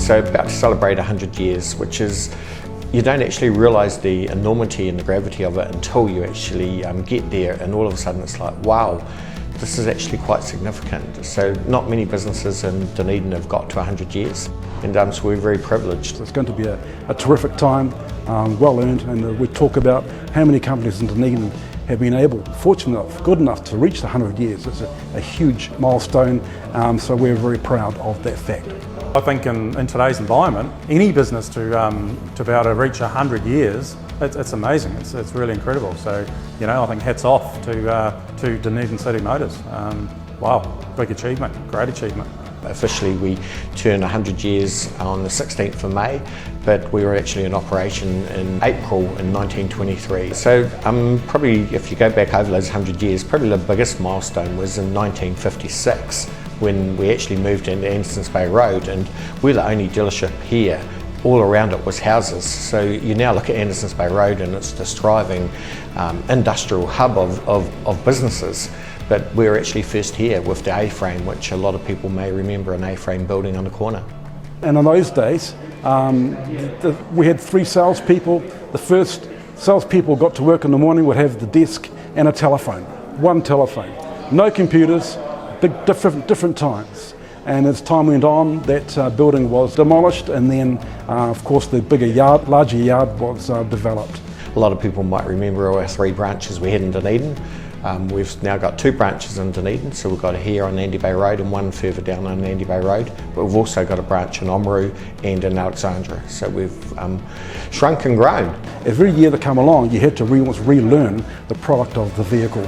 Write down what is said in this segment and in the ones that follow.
So about to celebrate 100 years, which is, you don't actually realise the enormity and the gravity of it until you actually get there, and all of a sudden it's like, wow, this is actually quite significant. So not many businesses in Dunedin have got to 100 years, and so we're very privileged. It's going to be a terrific time, well earned, and we talk about how many companies in Dunedin have been fortunate enough, good enough to reach the 100 years. It's a huge milestone, so we're very proud of that fact. I think in today's environment, any business to be able to reach 100 years, it's amazing. It's really incredible. So, I think hats off to Dunedin City Motors. Wow, big achievement, great achievement. Officially we turn 100 years on the 16th of May, but we were actually in operation in April in 1923. So probably if you go back over those 100 years, probably the biggest milestone was in 1956 when we actually moved into Andersons Bay Road, and we're the only dealership here. All around it was houses. So you now look at Andersons Bay Road and it's this thriving industrial hub of businesses. But we're actually first here with the A-frame, which a lot of people may remember, an A-frame building on the corner. And in those days, we had 3 salespeople. The first salespeople got to work in the morning would have the desk and a telephone, one telephone. No computers, different times. And as time went on, that building was demolished, and then, of course, the larger yard was developed. A lot of people might remember our 3 branches we had in Dunedin. We've now got 2 branches in Dunedin, so we've got here on Andy Bay Road and one further down on Andy Bay Road. But we've also got a branch in Oamaru and in Alexandra, so we've shrunk and grown. Every year that come along, you had to relearn the product of the vehicle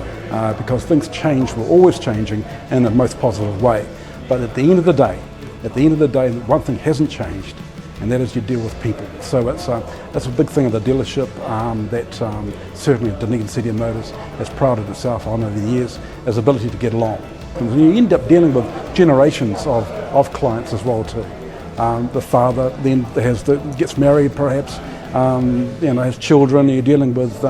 because things change, we're always changing in the most positive way. But at the end of the day, one thing hasn't changed, and that is you deal with people. So that's a big thing of the dealership that certainly Dunedin City Motors has prided itself on over the years, is the ability to get along. And you end up dealing with generations of clients as well too. The father then gets married perhaps, has children. You're dealing with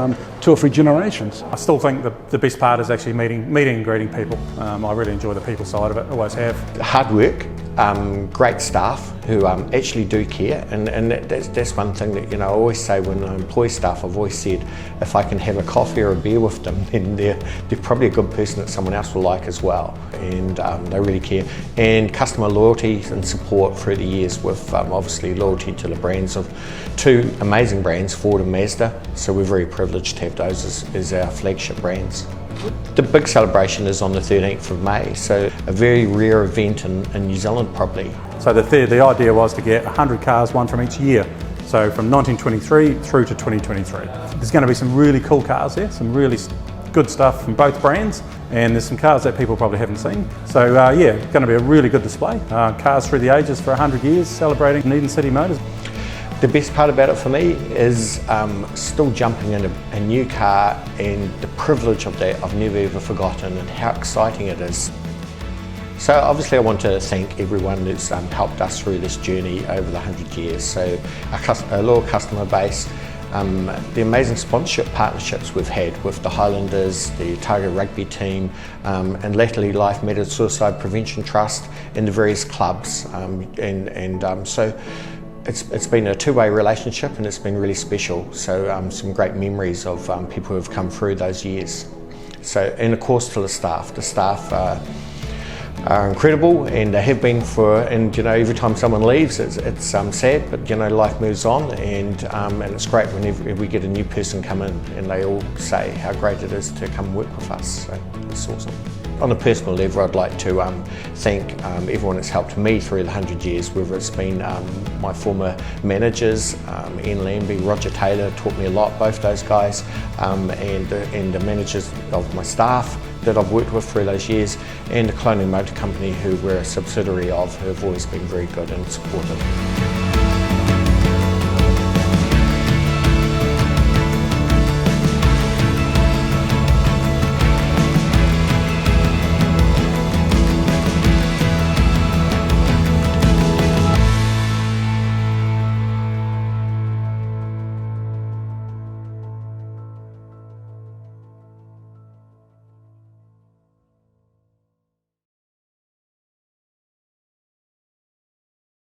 2 or 3 generations. I still think the best part is actually meeting and greeting people. I really enjoy the people side of it, always have. Hard work, great staff who actually do care, and that's one thing that I always say when I employ staff. I've always said if I can have a coffee or a beer with them, then they're probably a good person that someone else will like as well, and they really care. And customer loyalty and support through the years with obviously loyalty to the brands of 2 amazing brands, Ford and Mazda, so we're very privileged to have those as our flagship brands. The big celebration is on the 13th of May, so a very rare event in New Zealand probably. So the idea was to get 100 cars, one from each year. So from 1923 through to 2023. There's going to be some really cool cars there, some really good stuff from both brands, and there's some cars that people probably haven't seen. So it's going to be a really good display. Cars through the ages for 100 years, celebrating Dunedin City Motors. The best part about it for me is still jumping in a new car, and the privilege of that I've never ever forgotten, and how exciting it is. So obviously I want to thank everyone that's helped us through this journey over the 100 years. So our loyal customer base, the amazing sponsorship partnerships we've had with the Highlanders, the Otago Rugby team, and latterly Life Matters Suicide Prevention Trust, and the various clubs, so it's been a 2-way relationship, and it's been really special. So some great memories of people who have come through those years. So, and of course to the staff. The staff are incredible, and they have been and every time someone leaves it's sad, but life moves on, and it's great whenever we get a new person come in and they all say how great it is to come work with us. So it's awesome. On a personal level, I'd like to thank everyone that's helped me through the 100 years, whether it's been my former managers, Ian Lambie, Roger Taylor taught me a lot, both those guys, and the managers of my staff that I've worked with through those years, and the Colonial Motor Company, who we're a subsidiary of, who have always been very good and supportive.